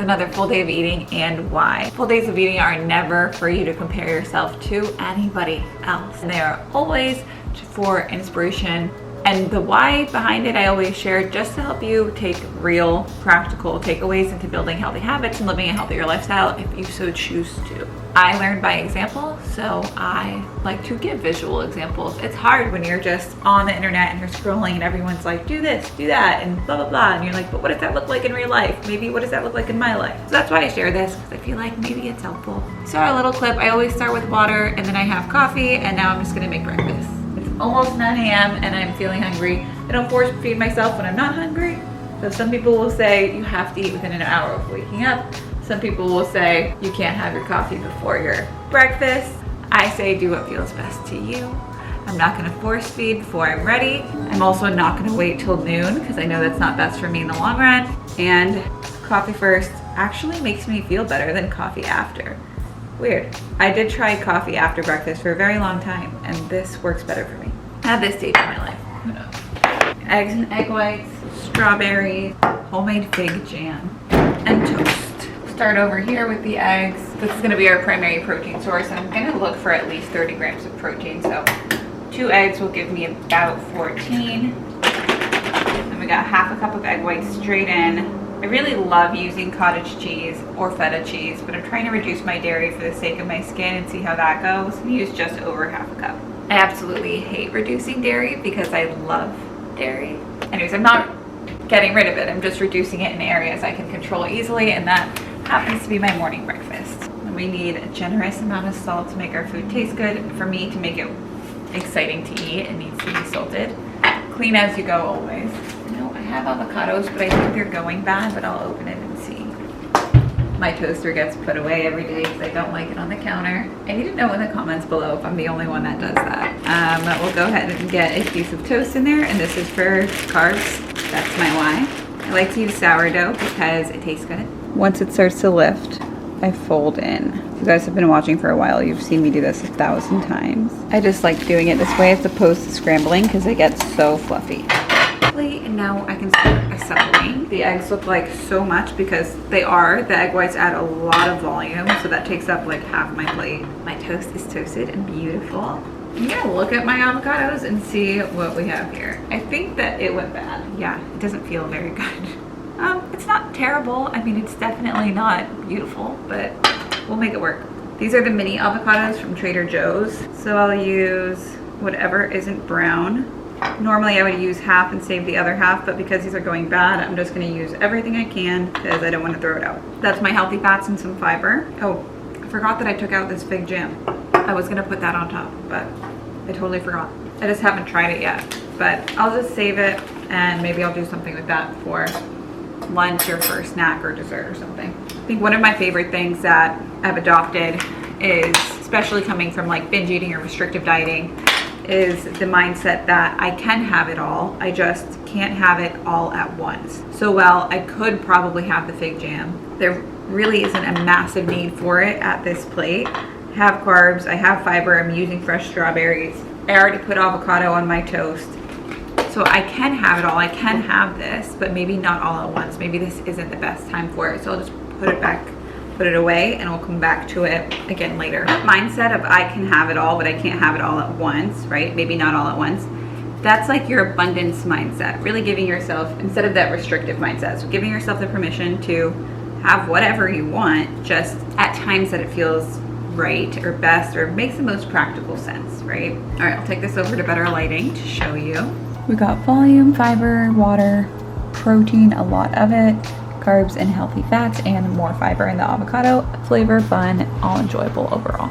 another full day of eating and why. Full days of eating are never for you to compare yourself to anybody else. They are always for inspiration. And the why behind it, I always share just to help you take real, practical takeaways into building healthy habits and living a healthier lifestyle if you so choose to. I learned by example, so I like to give visual examples. It's hard when you're just on the internet and you're scrolling and everyone's like, do this, do that, and blah, blah, blah. And you're like, but what does that look like in real life? Maybe what does that look like in my life? So that's why I share this, because I feel like maybe it's helpful. So our little clip, I always start with water and then I have coffee, and now I'm just gonna make breakfast. Almost 9 a.m. and I'm feeling hungry. I don't force feed myself when I'm not hungry. So some people will say you have to eat within an hour of waking up. Some people will say you can't have your coffee before your breakfast. I say do what feels best to you. I'm not gonna force feed before I'm ready. I'm also not gonna wait till noon because I know that's not best for me in the long run. And coffee first actually makes me feel better than coffee after. Weird. I did try coffee after breakfast for a very long time, and this works better for me. At this stage in my life, who knows? Eggs and egg whites, strawberries, homemade fig jam, and toast. Start over here with the eggs. This is gonna be our primary protein source, and I'm gonna look for at least 30 grams of protein. So 2 eggs will give me about 14. Then we got half a cup of egg whites straight in. I really love using cottage cheese or feta cheese, but I'm trying to reduce my dairy for the sake of my skin and see how that goes. And use just over half a cup. I absolutely hate reducing dairy because I love dairy. Anyways, I'm not getting rid of it. I'm just reducing it in areas I can control easily, and that happens to be my morning breakfast. And we need a generous amount of salt to make our food taste good. For me to make it exciting to eat, it needs to be salted. Clean as you go always. I have avocados, but I think they're going bad, but I'll open it and see. My toaster gets put away every day because I don't like it on the counter. I need to know in the comments below if I'm the only one that does that. We'll go ahead and get a piece of toast in there, and this is for carbs. That's my why. I like to use sourdough because it tastes good. Once it starts to lift, I fold in. If you guys have been watching for a while, you've seen me do this 1,000 times. I just like doing it this way as opposed to scrambling because it gets so fluffy. And now I can start assembling. The eggs look like so much because the egg whites add a lot of volume, so that takes up like half my plate. My toast is toasted and beautiful. I'm gonna look at my avocados and see what we have here. I think that it went bad. Yeah, it doesn't feel very good. It's not terrible. I mean, it's definitely not beautiful, but we'll make it work. These are the mini avocados from Trader Joe's. So I'll use whatever isn't brown. Normally I would use half and save the other half, but because these are going bad, I'm just gonna use everything I can because I don't want to throw it out. That's my healthy fats and some fiber. Oh, I forgot that I took out this fig jam. I was gonna put that on top, but I totally forgot. I just haven't tried it yet, but I'll just save it and maybe I'll do something with that for lunch or for a snack or dessert or something. I think one of my favorite things that I've adopted is, especially coming from like binge eating or restrictive dieting, is the mindset that I can have it all, I just can't have it all at once. So while I could probably have the fig jam, there really isn't a massive need for it at this plate. I have carbs, I have fiber, I'm using fresh strawberries. I already put avocado on my toast. So I can have it all, I can have this, but maybe not all at once. Maybe this isn't the best time for it. So I'll just put it back, put it away, and we'll come back to it again later. Mindset of I can have it all, but I can't have it all at once, right? Maybe not all at once. That's like your abundance mindset, really giving yourself, instead of that restrictive mindset, so giving yourself the permission to have whatever you want, just at times that it feels right or best or makes the most practical sense, right? All right, I'll take this over to better lighting to show you. We got volume, fiber, water, protein, a lot of it, carbs and healthy fats, and more fiber in the avocado. Flavor, fun, all enjoyable overall.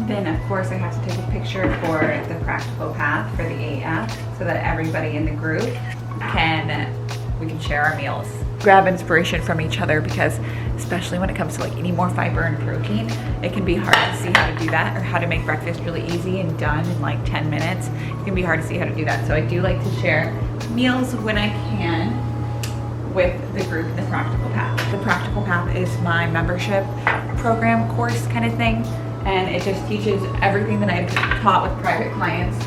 Then of course I have to take a picture for the practical path for the AF so that everybody in the group we can share our meals. Grab inspiration from each other, because especially when it comes to like eating more fiber and protein, it can be hard to see how to do that, or how to make breakfast really easy and done in like 10 minutes. It can be hard to see how to do that. So I do like to share meals when I can with the group in the Practical Path. The Practical Path is my membership program course kind of thing, and it just teaches everything that I've taught with private clients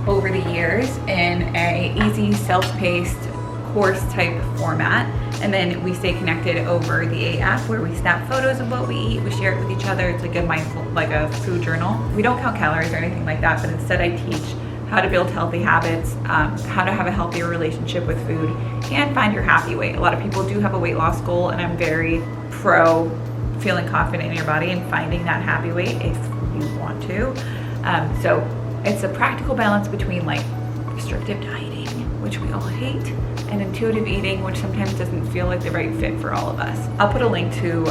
over the years in a easy, self-paced course type format. And then we stay connected over the A app where we snap photos of what we eat. We share it with each other. It's like a mindful, like a food journal. We don't count calories or anything like that, but instead I teach how to build healthy habits, how to have a healthier relationship with food, and find your happy weight. A lot of people do have a weight loss goal, and I'm very pro feeling confident in your body and finding that happy weight if you want to. So it's a practical balance between like restrictive dieting, which we all hate, and intuitive eating, which sometimes doesn't feel like the right fit for all of us. I'll put a link to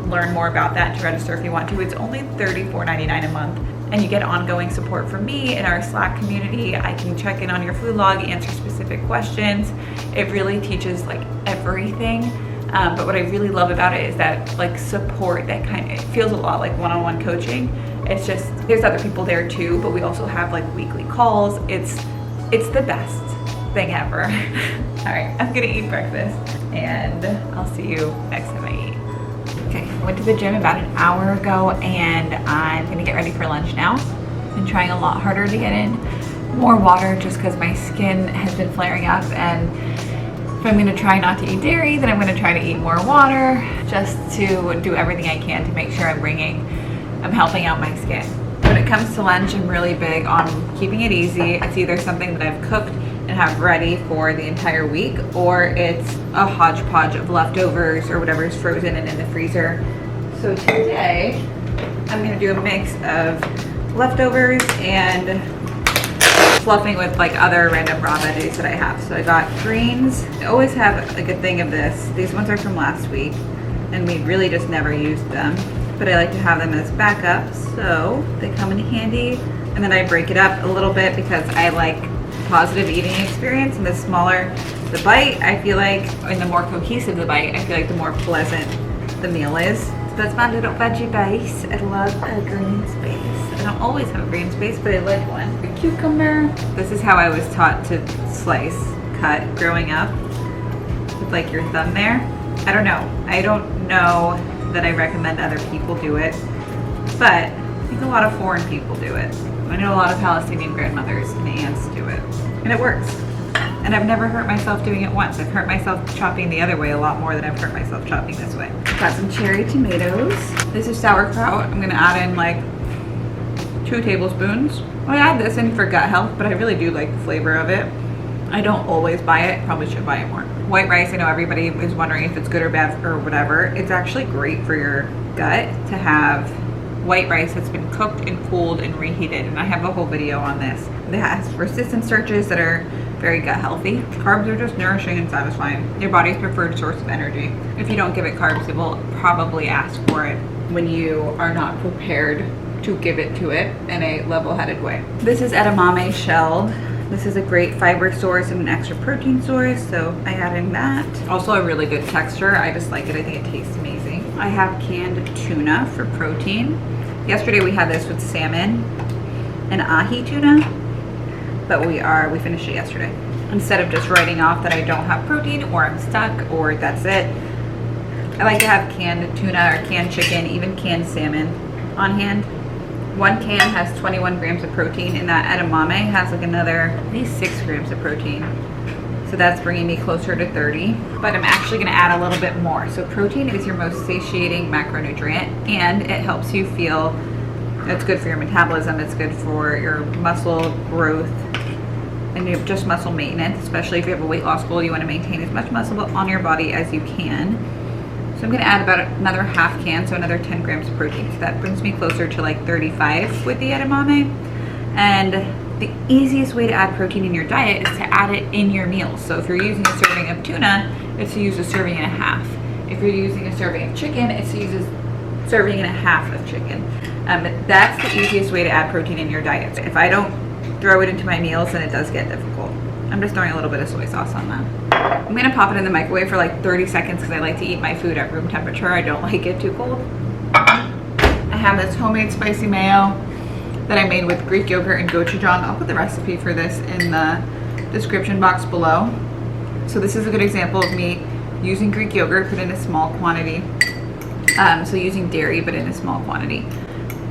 learn more about that, to register if you want to. It's only $34.99 a month, and you get ongoing support from me in our Slack community. I can check in on your food log, answer specific questions. It really teaches like everything. But what I really love about it is that like support, that kind of, it feels a lot like one-on-one coaching. It's just, there's other people there too, but we also have like weekly calls. It's the best thing ever. All right, I'm gonna eat breakfast and I'll see you next time I eat. Okay, I went to the gym about an hour ago and I'm gonna get ready for lunch now. Been trying a lot harder to get in more water just because my skin has been flaring up, and if I'm gonna try not to eat dairy, then I'm gonna try to eat more water, just to do everything I can to make sure I'm helping out my skin. When it comes to lunch, I'm really big on keeping it easy. It's either something that I've cooked and have ready for the entire week, or it's a hodgepodge of leftovers or whatever is frozen and in the freezer. So today, I'm gonna do a mix of leftovers and fluffing with like other random raw veggies that I have. So I got greens. I always have a good thing of this. These ones are from last week, and we really just never used them, but I like to have them as backup, so they come in handy. And then I break it up a little bit because I like positive eating experience, and the smaller the bite, I feel like, and the more cohesive the bite, I feel like the more pleasant the meal is. So that's my little veggie base. I love a green space. I don't always have a green space, but I like one. A cucumber. This is how I was taught to slice, cut growing up, with like your thumb there. I don't know that I recommend other people do it, but I think a lot of foreign people do it. I know a lot of Palestinian grandmothers and aunts do it, and it works. And I've never hurt myself doing it once. I've hurt myself chopping the other way a lot more than I've hurt myself chopping this way. Got some cherry tomatoes. This is sauerkraut. I'm gonna add in like 2 tablespoons. I add this in for gut health, but I really do like the flavor of it. I don't always buy it. Probably should buy it more. White rice, I know everybody is wondering if it's good or bad or whatever. It's actually great for your gut to have white rice that's been cooked and cooled and reheated, and I have a whole video on this. It has resistant starches that are very gut healthy. Carbs are just nourishing and satisfying. Your body's preferred source of energy. If you don't give it carbs, it will probably ask for it when you are not prepared to give it to it in a level-headed way. This is edamame shelled. This is a great fiber source and an extra protein source, so I add in that. Also a really good texture. I just like it. I think it tastes amazing. I have canned tuna for protein. Yesterday we had this with salmon and ahi tuna, but we finished it yesterday. Instead of just writing off that I don't have protein or I'm stuck or that's it, I like to have canned tuna or canned chicken, even canned salmon on hand. 1 can has 21 grams of protein, and that edamame has like another at least 6 grams of protein. So that's bringing me closer to 30, but I'm actually gonna add a little bit more. So protein is your most satiating macronutrient, and it helps you feel, it's good for your metabolism, it's good for your muscle growth, and just muscle maintenance, especially if you have a weight loss goal. You wanna maintain as much muscle on your body as you can. So I'm gonna add about another half can, so another 10 grams of protein. So that brings me closer to like 35 with the edamame. And the easiest way to add protein in your diet is to add it in your meals. So if you're using a serving of tuna, it's to use a serving and a half. If you're using a serving of chicken, it's to use a serving and a half of chicken. That's the easiest way to add protein in your diet. If I don't throw it into my meals, then it does get difficult. I'm just throwing a little bit of soy sauce on that. I'm gonna pop it in the microwave for like 30 seconds because I like to eat my food at room temperature. I don't like it too cold. I have this homemade spicy mayo that I made with Greek yogurt and gochujang. I'll put the recipe for this in the description box below. So this is a good example of me using Greek yogurt but in a small quantity. So using dairy but in a small quantity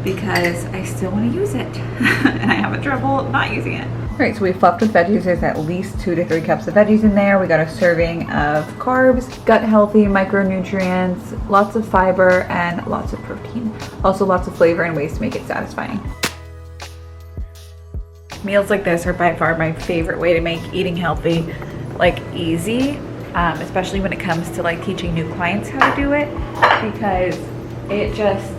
because I still want to use it and I have trouble not using it. Alright, so we fluffed with veggies. There's at least 2 to 3 cups of veggies in there. We got a serving of carbs, gut healthy, micronutrients, lots of fiber, and lots of protein. Also lots of flavor and ways to make it satisfying. Meals like this are by far my favorite way to make eating healthy like easy, especially when it comes to like teaching new clients how to do it, because it just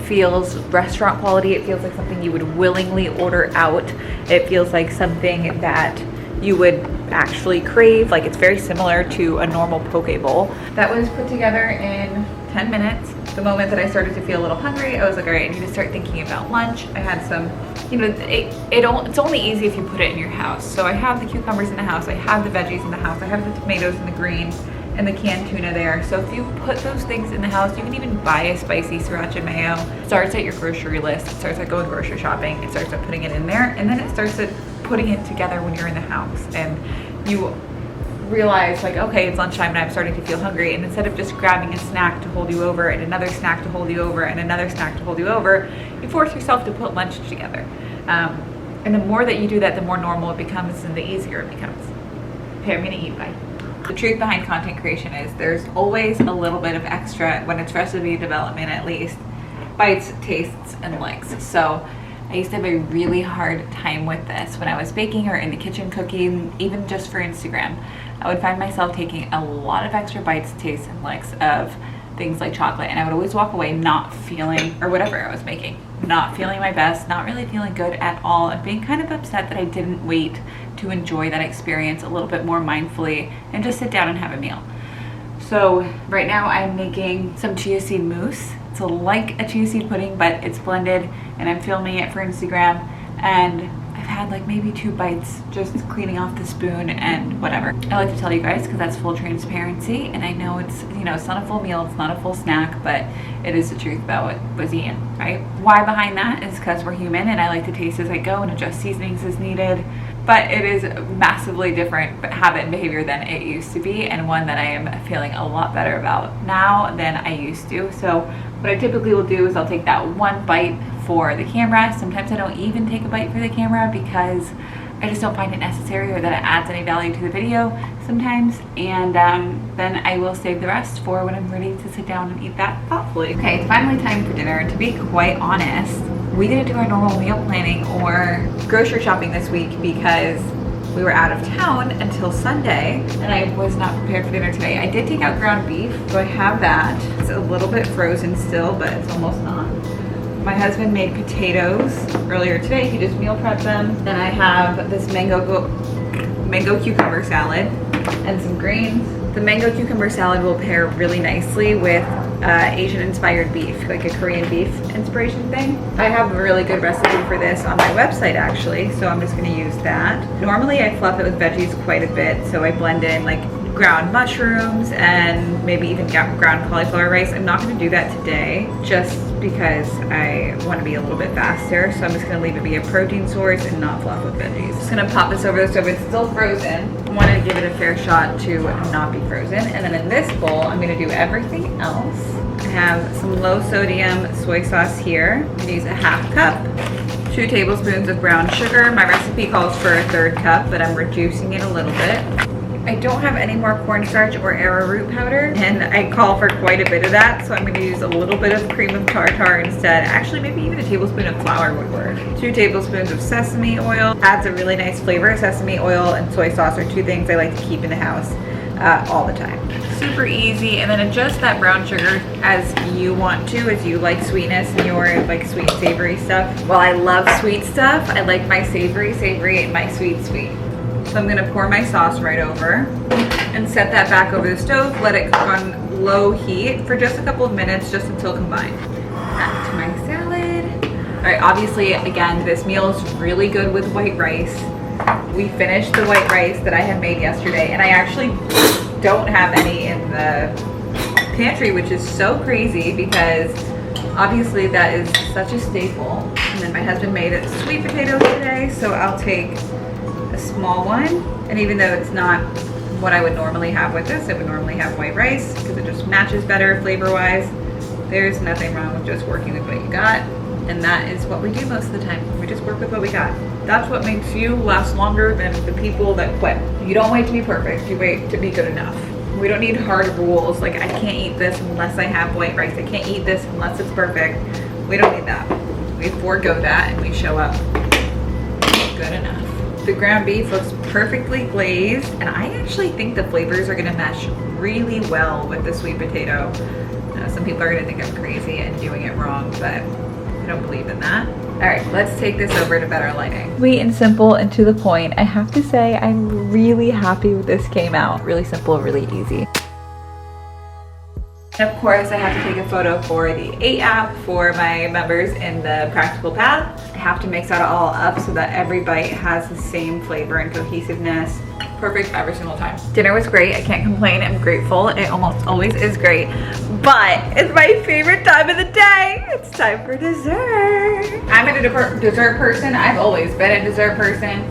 feels restaurant quality. It feels like something you would willingly order out. It feels like something that you would actually crave. Like it's very similar to a normal poke bowl. That was put together in 10 minutes. The moment that I started to feel a little hungry, I was like, all right, I need to start thinking about lunch. I had some, you know, it's only easy if you put it in your house. So I have the cucumbers in the house, I have the veggies in the house, I have the tomatoes and the greens and the canned tuna there. So if you put those things in the house, you can even buy a spicy sriracha mayo. It starts at your grocery list, it starts at going grocery shopping, it starts at putting it in there, and then it starts at putting it together when you're in the house. And you realize like, okay, it's lunchtime and I'm starting to feel hungry, and instead of just grabbing a snack to hold you over and another snack to hold you over and another snack to hold you over, you force yourself to put lunch together. And the more that you do that, the more normal it becomes and the easier it becomes. Okay, I'm gonna eat, bye. The truth behind content creation is there's always a little bit of extra, when it's recipe development at least, bites, tastes, and likes. So I used to have a really hard time with this when I was baking or in the kitchen cooking, even just for Instagram. I would find myself taking a lot of extra bites, tastes, and likes of things like chocolate, and I would always walk away not feeling, or whatever I was making, not feeling my best, not really feeling good at all, and being kind of upset that I didn't wait to enjoy that experience a little bit more mindfully and just sit down and have a meal. So right now I'm making some chia seed mousse. It's like a chia seed pudding, but it's blended, and I'm filming it for Instagram, and I've had like maybe 2 bites just cleaning off the spoon and whatever. I like to tell you guys because that's full transparency, and I know it's, you know, it's not a full meal, it's not a full snack, but it is the truth about what was eaten, right? Why behind that is because we're human, and I like to taste as I go and adjust seasonings as needed. But it is a massively different habit and behavior than it used to be, and one that I am feeling a lot better about now than I used to. So what I typically will do is I'll take that 1 bite for the camera. Sometimes I don't even take a bite for the camera because I just don't find it necessary or that it adds any value to the video sometimes. And then I will save the rest for when I'm ready to sit down and eat that thoughtfully. Okay, it's finally time for dinner. And to be quite honest, we didn't do our normal meal planning or grocery shopping this week because we were out of town until Sunday, and I was not prepared for dinner today. I did take out ground beef, so I have that. It's a little bit frozen still, but it's almost not. My husband made potatoes earlier today. He just meal prepped them. Then I have this mango cucumber salad and some greens. The mango cucumber salad will pair really nicely with Asian inspired beef, like a Korean beef inspiration thing. I have a really good recipe for this on my website actually, so I'm just gonna use that. Normally I fluff it with veggies quite a bit, so I blend in like ground mushrooms and maybe even ground cauliflower rice. I'm not gonna do that today just because I want to be a little bit faster, so I'm just gonna leave it be a protein source and not fluff with veggies. Just gonna pop this over the stove. It's still frozen. I want to give it a fair shot to not be frozen. And then in this bowl, I'm gonna do everything else. I have some low sodium soy sauce here. I'm gonna use a 1/2 cup, 2 tablespoons of brown sugar. My recipe calls for a 1/3 cup, but I'm reducing it a little bit. I don't have any more cornstarch or arrowroot powder, and I call for quite a bit of that, so I'm going to use a little bit of cream of tartar instead. Actually, maybe even a tablespoon of flour would work. 2 tablespoons of sesame oil. Adds a really nice flavor. Sesame oil and soy sauce are 2 things I like to keep in the house all the time. Super easy, and then adjust that brown sugar as you want to, as you like sweetness and your like sweet savory stuff. While I love sweet stuff, I like my savory, and my sweet. So I'm gonna pour my sauce right over and set that back over the stove. Let it cook on low heat for just a couple of minutes, just until combined. Back to my salad. All right, obviously, again, this meal is really good with white rice. We finished the white rice that I had made yesterday, and I actually don't have any in the pantry, which is so crazy because obviously that is such a staple. And then my husband made it sweet potatoes today, so I'll take a small one, and even though it's not what I would normally have with this, I would normally have white rice because it just matches better flavor wise. There's nothing wrong with just working with what you got. And that is what we do most of the time. We just work with what we got. That's what makes you last longer than the people that quit. You don't wait to be perfect, you wait to be good enough. We don't need hard rules, like I can't eat this unless I have white rice. I can't eat this unless it's perfect. We don't need that. We forego that and we show up good enough. The ground beef looks perfectly glazed, and I actually think the flavors are gonna mesh really well with the sweet potato. Some people are gonna think I'm crazy and doing it wrong, but I don't believe in that. All right, let's take this over to better lighting. Sweet and simple and to the point. I have to say, I'm really happy with this came out. Really simple, really easy. And of course, I have to take a photo for the 8 app for my members in the Practical Path. I have to mix that all up so that every bite has the same flavor and cohesiveness. Perfect every single time. Dinner was great. I can't complain. I'm grateful. It almost always is great. But it's my favorite time of the day. It's time for dessert. I'm a dessert person. I've always been a dessert person.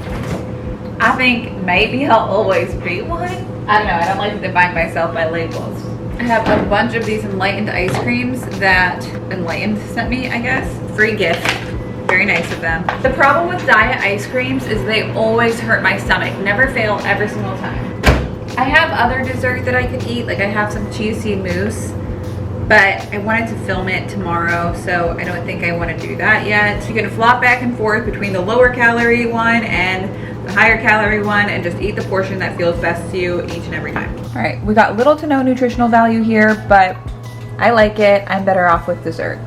I think maybe I'll always be one. I don't know. I don't like to define myself by labels. I have a bunch of these Enlightened ice creams that Enlightened sent me, I guess. Free gift. Very nice of them. The problem with diet ice creams is they always hurt my stomach. Never fail every single time. I have other dessert that I could eat. Like I have some chia seed mousse, but I wanted to film it tomorrow, so I don't think I want to do that yet. You can flop back and forth between the lower calorie one and the higher calorie one and just eat the portion that feels best to you each and every time. All right, we got little to no nutritional value here, but I like it. I'm better off with dessert.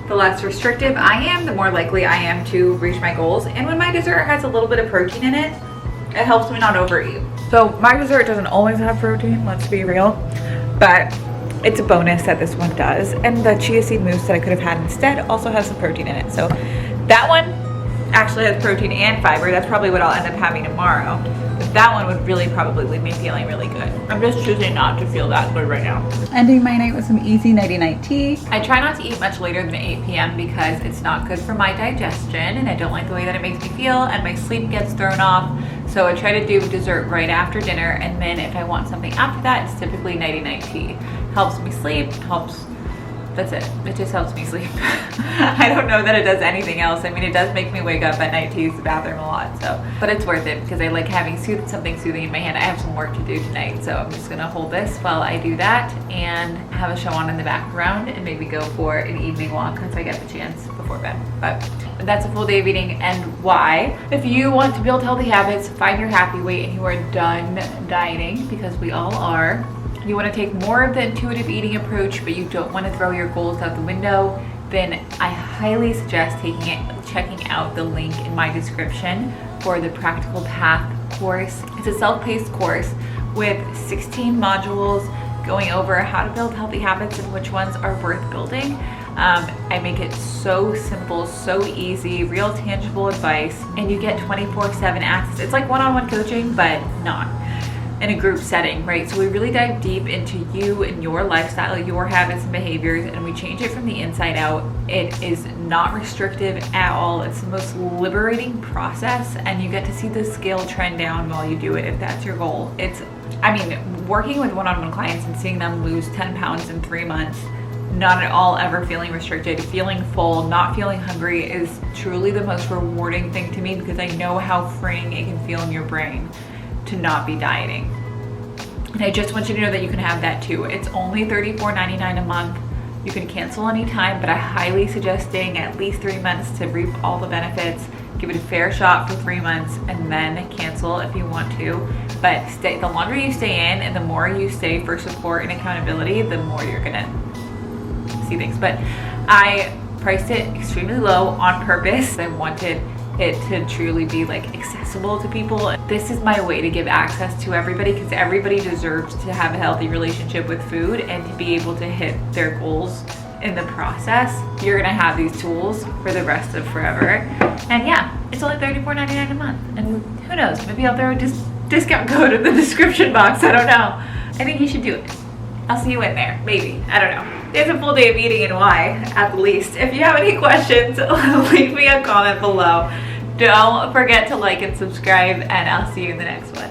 The less restrictive I am, the more likely I am to reach my goals. And when my dessert has a little bit of protein in it, it helps me not overeat. So my dessert doesn't always have protein, let's be real, but it's a bonus that this one does. And the chia seed mousse that I could have had instead also has some protein in it. So that one actually has protein and fiber. That's probably what I'll end up having tomorrow. But that one would really probably leave me feeling really good. I'm just choosing not to feel that good right now. Ending my night with some easy nighty-night tea. I try not to eat much later than 8 p.m. because it's not good for my digestion and I don't like the way that it makes me feel and my sleep gets thrown off. So I try to do dessert right after dinner, and then if I want something after that, it's typically nighty-night tea. Helps me sleep, that's it. It just helps me sleep. I don't know that it does anything else. I mean, it does make me wake up at night to use the bathroom a lot, so. But it's worth it because I like having something soothing in my hand. I have some work to do tonight, so I'm just gonna hold this while I do that and have a show on in the background and maybe go for an evening walk once I get the chance before bed. But that's a full day of eating and why. If you want to build healthy habits, find your happy weight, and you are done dieting, because we all are. You want to take more of the intuitive eating approach, but you don't want to throw your goals out the window, then I highly suggest checking out the link in my description for the Practical Path course. It's a self-paced course with 16 modules going over how to build healthy habits and which ones are worth building. I make it so simple, so easy, real tangible advice, and you get 24/7 access. It's like one-on-one coaching, but not in a group setting, right? So we really dive deep into you and your lifestyle, your habits and behaviors, and we change it from the inside out. It is not restrictive at all. It's the most liberating process, and you get to see the scale trend down while you do it if that's your goal. Working with one-on-one clients and seeing them lose 10 pounds in 3 months, not at all ever feeling restricted, feeling full, not feeling hungry is truly the most rewarding thing to me, because I know how freeing it can feel in your brain to not be dieting. And I just want you to know that you can have that too. It's only $34.99 a month. You can cancel anytime, but I highly suggest staying at least 3 months to reap all the benefits. Give it a fair shot for 3 months and then cancel if you want to. But the longer you stay in and the more you stay for support and accountability, the more you're gonna see things. But I priced it extremely low on purpose. I wanted it to truly be like accessible to people. This is my way to give access to everybody, because everybody deserves to have a healthy relationship with food and to be able to hit their goals in the process. You're gonna have these tools for the rest of forever. And yeah, it's only $34.99 a month. And who knows, maybe I'll throw a discount code in the description box, I don't know. I think you should do it. I'll see you in there, maybe, I don't know. There's a full day of eating and why, at the least. If you have any questions, leave me a comment below. Don't forget to like and subscribe, and I'll see you in the next one.